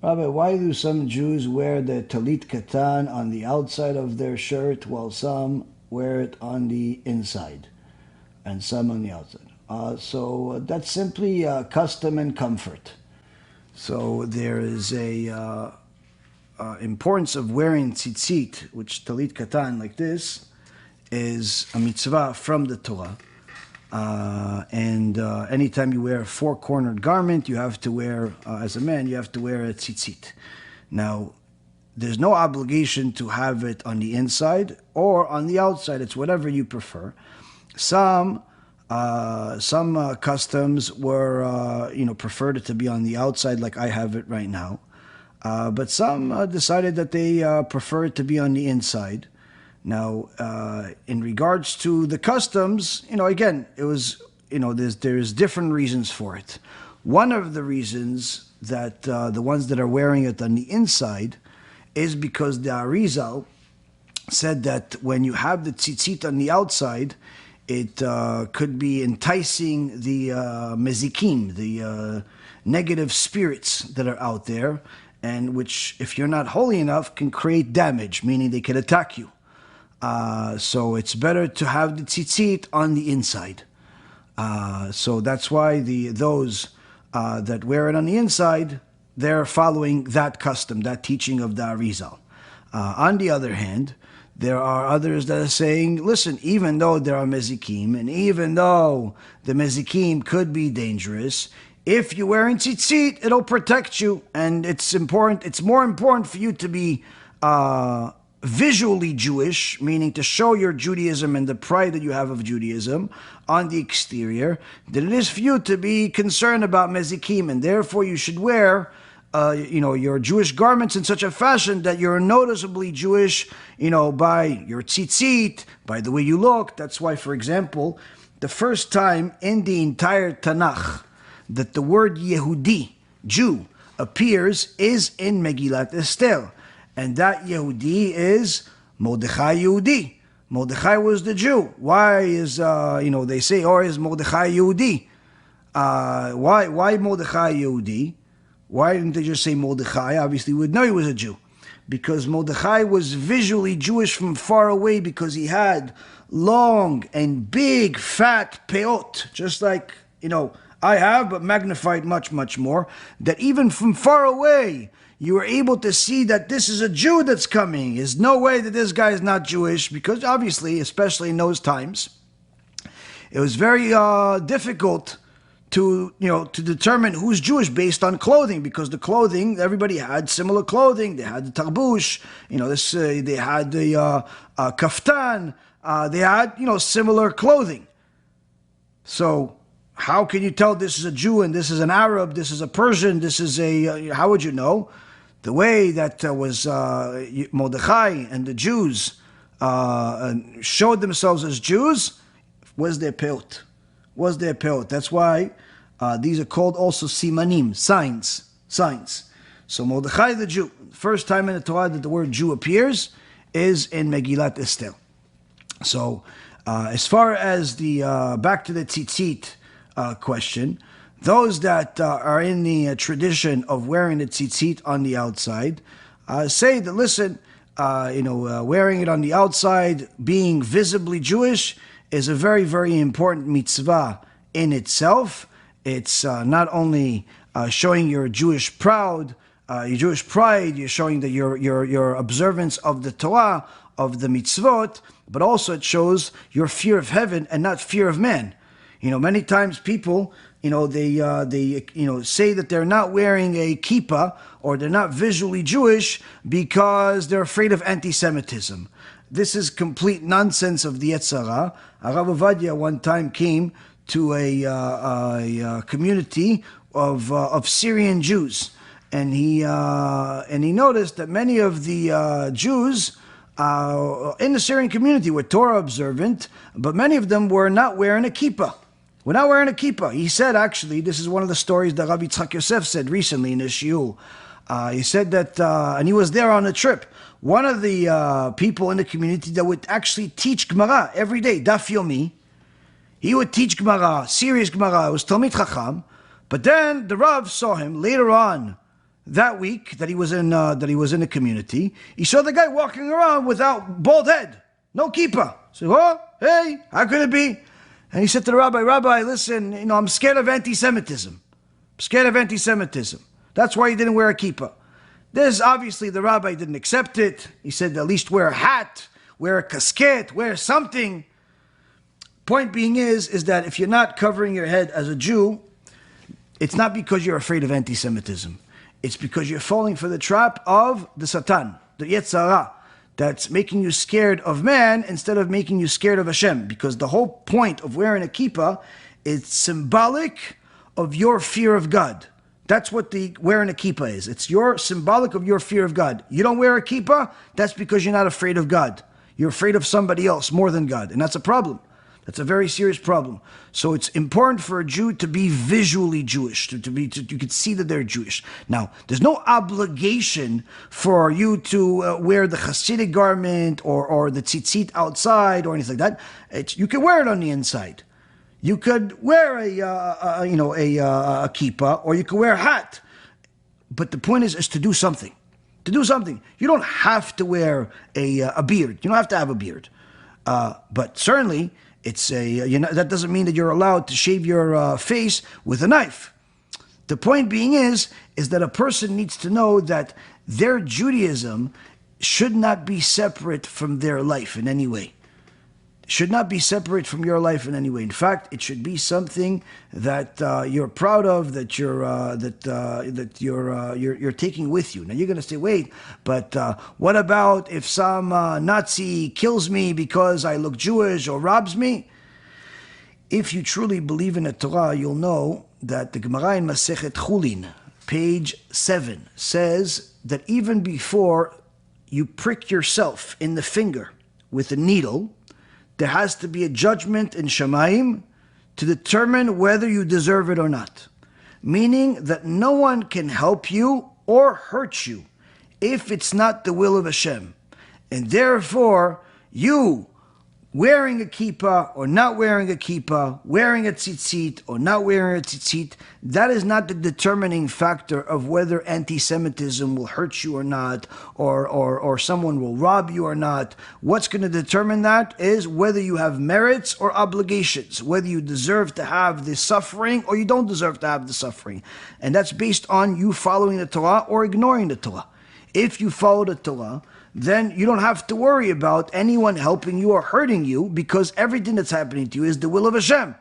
Rabbi, why do some Jews wear the Talit Katan on the outside of their shirt while some wear it on the inside and some on the outside? So that's simply custom and comfort. So there is a importance of wearing tzitzit, which Talit Katan like this, is a mitzvah from the Torah. And anytime you wear a four-cornered garment, you have to wear, as a man, you have to wear a tzitzit. Now, there's no obligation to have it on the inside or on the outside. It's whatever you prefer. Some customs were, preferred it to be on the outside, like I have it right now. But some decided that they prefer it to be on the inside. Now, in regards to the customs, again, it was, there's different reasons for it. One of the reasons that the ones that are wearing it on the inside is because the Arizal said that when you have the tzitzit on the outside, it could be enticing the mezikim, the negative spirits that are out there, and which, if you're not holy enough, can create damage, meaning they could attack you. So it's better to have the tzitzit on the inside. So that's why those that wear it on the inside, they're following that custom, that teaching of the Arizal. On the other hand, there are others that are saying, listen, even though there are mezikim, and even though the mezikim could be dangerous, if you're wearing tzitzit, it'll protect you, and it's important. It's more important for you to be visually Jewish, meaning to show your Judaism and the pride that you have of Judaism on the exterior, than it is for you to be concerned about mezikim, and therefore you should wear your Jewish garments in such a fashion that you're noticeably Jewish, by your tzitzit, by the way you look. That's why, for example, the first time in the entire Tanakh that the word Yehudi, Jew, appears is in Megillat Esther. And that Yehudi is Mordechai Yehudi. Mordechai was the Jew. Why is, they say, or is Mordechai Yehudi? Why Mordechai Yehudi? Why didn't they just say Mordechai? Obviously, we would know he was a Jew. Because Mordechai was visually Jewish from far away, because he had long and big, fat payot, just like, I have, but magnified much, much more, that even from far away, you were able to see that this is a Jew that's coming. There's no way that this guy is not Jewish, because obviously, especially in those times, it was very difficult to determine who's Jewish based on clothing, because the clothing, everybody had similar clothing. They had the tarbush, they had the kaftan, they had, similar clothing. So how can you tell this is a Jew and this is an Arab, this is a Persian, this is how would you know? The way that was Mordechai and the Jews showed themselves as Jews was their payot. That's why these are called also simanim, signs. So Mordechai the Jew, first time in the Torah that the word Jew appears is in Megillat Esther. So as far as the back to the tzitzit question, those that are in the tradition of wearing the tzitzit on the outside say that, listen, wearing it on the outside, being visibly Jewish, is a very, very important mitzvah in itself. It's not only showing your Jewish pride, you're showing that your observance of the Torah, of the mitzvot, but also it shows your fear of heaven and not fear of man. Many times people, they say that they're not wearing a kippah or they're not visually Jewish because they're afraid of antisemitism. This is complete nonsense of the Yetzer Hara. Rav Ovadia one time came to a community of Syrian Jews, and he noticed that many of the Jews in the Syrian community were Torah observant, but many of them were not wearing a kippah. We're not wearing a kippah. He said, actually, this is one of the stories that Rabbi Yitzchak Yosef said recently in his shiur. He said that, and he was there on a trip, one of the people in the community that would actually teach Gemara every day, Daf Yomi. He would teach Gemara, serious Gemara. It was Talmidie Chacham. But then the Rav saw him later on that week that he was in a community, he saw the guy walking around without bald head, no kippah. So, oh, hey, how could it be? And he said to the Rabbi, listen, I'm scared of antisemitism. That's why he didn't wear a kippah. This, obviously, the Rabbi didn't accept it. He said, at least wear a hat, wear a casket, wear something. Point being is that if you're not covering your head as a Jew, it's not because you're afraid of anti-Semitism. It's because you're falling for the trap of the Satan, the Yetzer Hara, that's making you scared of man instead of making you scared of HaShem. Because the whole point of wearing a kippah is symbolic of your fear of God. That's what the wearing a kippah is. It's symbolic of your fear of God. You don't wear a kippah, that's because you're not afraid of God. You're afraid of somebody else more than God. And that's a problem. That's a very serious problem. So it's important for a Jew to be visually Jewish, you can see that they're Jewish. Now, there's no obligation for you to wear the Hasidic garment or the tzitzit outside or anything like that. You can wear it on the inside. You could wear a kippah, or you could wear a hat. But the point is to do something. To do something. You don't have to wear a beard. You don't have to have a beard. But certainly, that doesn't mean that you're allowed to shave your face with a knife. The point being is that a person needs to know that their Judaism should not be separate from their life in any way. Should not be separate from your life in any way. In fact, it should be something that you're proud of, that you're taking with you. Now you're going to say, wait, but what about if some Nazi kills me because I look Jewish or robs me? If you truly believe in the Torah, you'll know that the Gemara in Masechet Chulin, page 7, says that even before you prick yourself in the finger with a needle, there has to be a judgment in Shamayim to determine whether you deserve it or not. Meaning that no one can help you or hurt you if it's not the will of HaShem. And therefore, you wearing a kippah or not wearing a kippah, wearing a tzitzit or not wearing a tzitzit, that is not the determining factor of whether anti-Semitism will hurt you or not, or someone will rob you or not. What's going to determine that is whether you have merits or obligations, whether you deserve to have the suffering or you don't deserve to have the suffering. And that's based on you following the Torah or ignoring the Torah. If you follow the Torah, then you don't have to worry about anyone helping you or hurting you, because everything that's happening to you is the will of HaShem.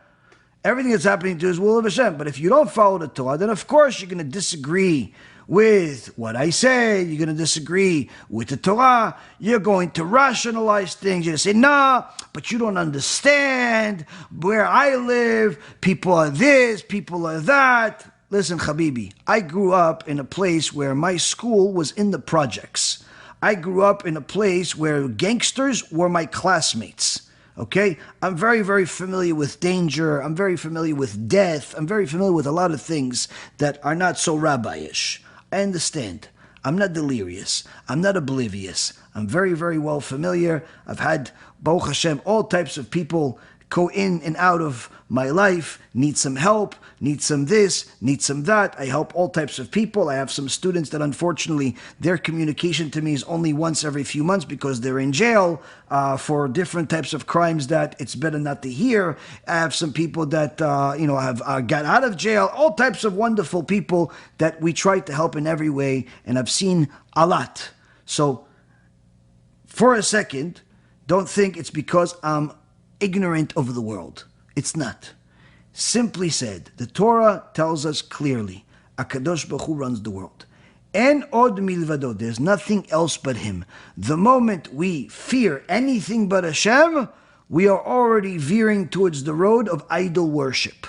Everything that's happening to you is the will of HaShem. But if you don't follow the Torah, then of course you're going to disagree with what I say. You're going to disagree with the Torah. You're going to rationalize things. You're going to say, nah, but you don't understand. Where I live, people are this, people are that. Listen, Habibi, I grew up in a place where my school was in the projects. I grew up in a place where gangsters were my classmates, okay? I'm very, very familiar with danger. I'm very familiar with death. I'm very familiar with a lot of things that are not so rabbi-ish. I understand. I'm not delirious. I'm not oblivious. I'm very, very well familiar. I've had, Baruch Hashem, all types of people go in and out of my life, need some help, need some this, need some that. I help all types of people. I have some students that unfortunately their communication to me is only once every few months because they're in jail for different types of crimes that it's better not to hear. I have some people that have got out of jail, all types of wonderful people that we try to help in every way, and I've seen a lot. So for a second, don't think it's because I'm ignorant of the world. It's not. Simply said, the Torah tells us clearly, HaKadosh Baruch Hu runs the world. En od milvado, there's nothing else but Him. The moment we fear anything but Hashem, we are already veering towards the road of idol worship.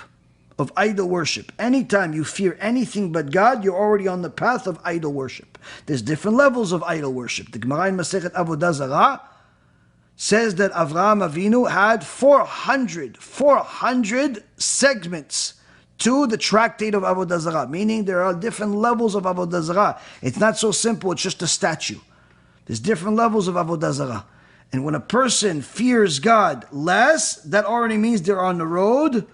Of idol worship. Anytime you fear anything but God, you're already on the path of idol worship. There's different levels of idol worship. The Gemara in Masechet Avodah Zarah says that Avraham Avinu had 400 segments to the tractate of Avodah Zarah, meaning there are different levels of Avodah Zarah. It's not so simple, it's just a statue. There's different levels of Avodah Zarah. And when a person fears God less, that already means they're on the road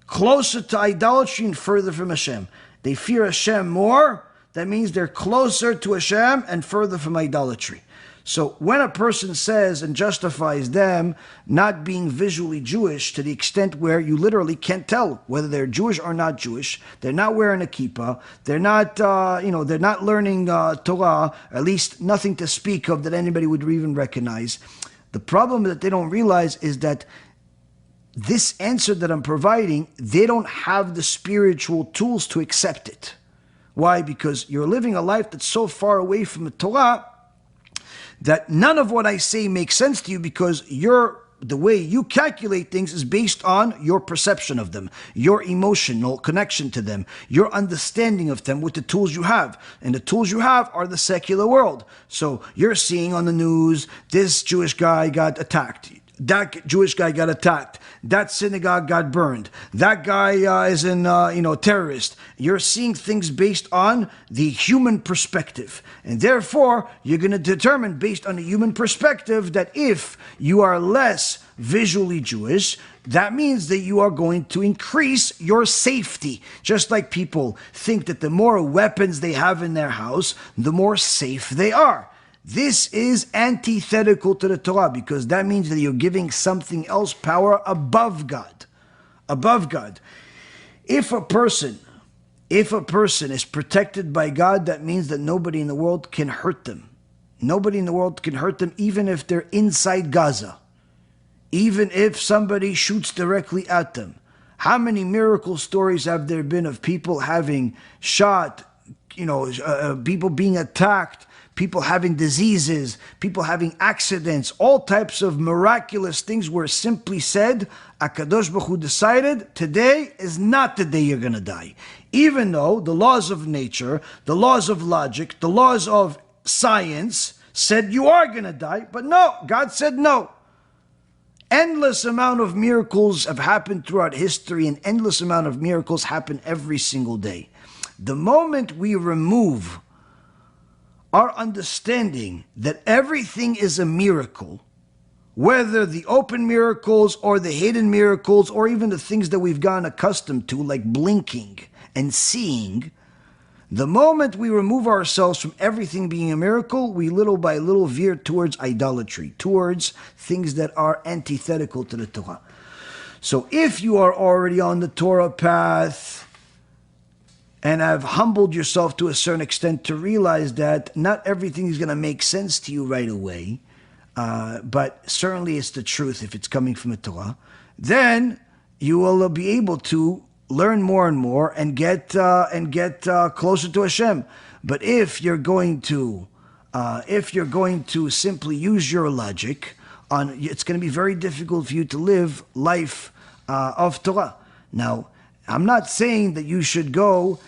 closer to idolatry and further from Hashem. They fear Hashem more, that means they're closer to Hashem and further from idolatry. So when a person says and justifies them not being visually Jewish to the extent where you literally can't tell whether they're Jewish or not Jewish, they're not wearing a kippah, they're not, they're not learning Torah, at least nothing to speak of that anybody would even recognize. The problem that they don't realize is that this answer that I'm providing, they don't have the spiritual tools to accept it. Why? Because you're living a life that's so far away from the Torah that none of what I say makes sense to you, because the way you calculate things is based on your perception of them, your emotional connection to them, your understanding of them with the tools you have. And the tools you have are the secular world. So you're seeing on the news, this Jewish guy got attacked. That Jewish guy got attacked. That synagogue got burned. That guy is a terrorist. You're seeing things based on the human perspective. And therefore, you're going to determine based on the human perspective that if you are less visually Jewish, that means that you are going to increase your safety. Just like people think that the more weapons they have in their house, the more safe they are. This is antithetical to the Torah, because that means that you're giving something else power above God. Above God. If a person is protected by God, that means that nobody in the world can hurt them. Nobody in the world can hurt them, even if they're inside Gaza. Even if somebody shoots directly at them. How many miracle stories have there been of people having shot, people being attacked, people having diseases, people having accidents, all types of miraculous things where simply said, HaKadosh Baruch Hu decided, today is not the day you're going to die. Even though the laws of nature, the laws of logic, the laws of science said you are going to die, but no, God said no. Endless amount of miracles have happened throughout history, and endless amount of miracles happen every single day. The moment we remove our understanding that everything is a miracle, whether the open miracles or the hidden miracles or even the things that we've gotten accustomed to, like blinking and seeing, the moment we remove ourselves from everything being a miracle, we little by little veer towards idolatry, towards things that are antithetical to the Torah. So if you are already on the Torah path and have humbled yourself to a certain extent to realize that not everything is going to make sense to you right away, but certainly it's the truth if it's coming from the Torah, then you will be able to learn more and more and get closer to Hashem. But if you're going to simply use your logic, it's going to be very difficult for you to live life of Torah. Now, I'm not saying that you should go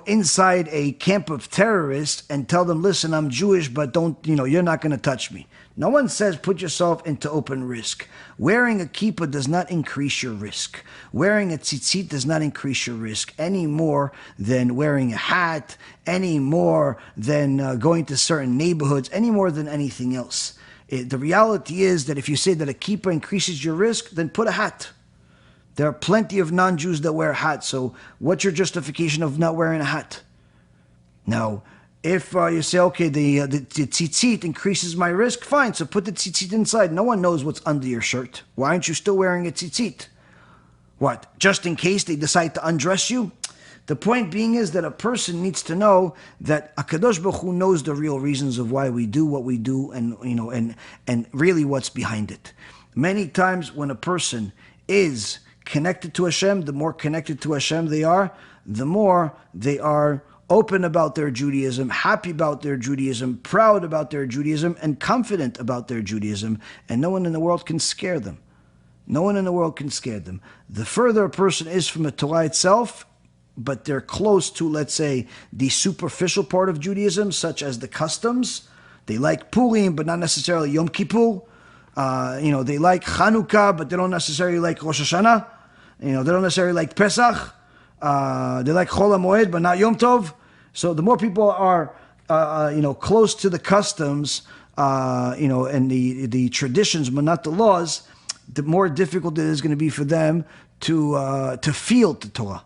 inside a camp of terrorists and tell them, listen, I'm Jewish, but you're not going to touch me. No one says put yourself into open risk. Wearing a kippah does not increase your risk. Wearing a tzitzit does not increase your risk any more than wearing a hat, any more than going to certain neighborhoods, any more than anything else. The reality is that if you say that a kippah increases your risk, then put a hat. There are plenty of non-Jews that wear hats, so what's your justification of not wearing a hat? Now, if you say, okay, the tzitzit increases my risk, fine, so put the tzitzit inside. No one knows what's under your shirt. Why aren't you still wearing a tzitzit? What, just in case they decide to undress you? The point being is that a person needs to know that HaKadosh Baruch Hu knows the real reasons of why we do what we do, and really what's behind it. Many times when a person is connected to Hashem, the more connected to Hashem they are, the more they are open about their Judaism, happy about their Judaism, proud about their Judaism, and confident about their Judaism, and no one in the world can scare them. No one in the world can scare them. The further a person is from the Torah itself, but they're close to, let's say, the superficial part of Judaism, such as the customs. They like Purim, but not necessarily Yom Kippur. They like Chanukah, but they don't necessarily like Rosh Hashanah. They don't necessarily like Pesach. They like Chol HaMoed, but not Yom Tov. So the more people are, close to the customs, and the traditions, but not the laws, the more difficult it is going to be for them to feel the Torah,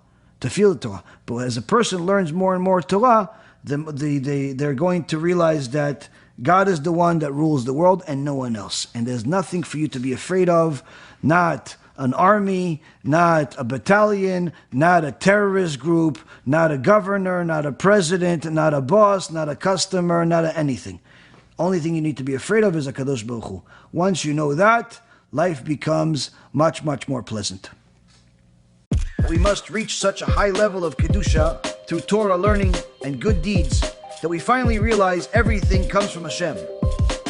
But as a person learns more and more Torah, they're going to realize that God is the one that rules the world and no one else. And there's nothing for you to be afraid of, not an army, not a battalion, not a terrorist group, not a governor, not a president, not a boss, not a customer, not anything. Only thing you need to be afraid of is HaKadosh Baruch Hu. Once you know that, life becomes much, much more pleasant. We must reach such a high level of Kedusha through Torah learning and good deeds that we finally realize everything comes from HaShem.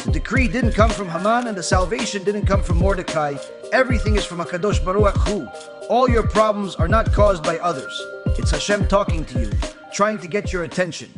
The decree didn't come from Haman and the salvation didn't come from Mordechai. Everything is from HaKadosh Baruch Hu. All your problems are not caused by others. It's HaShem talking to you, trying to get your attention.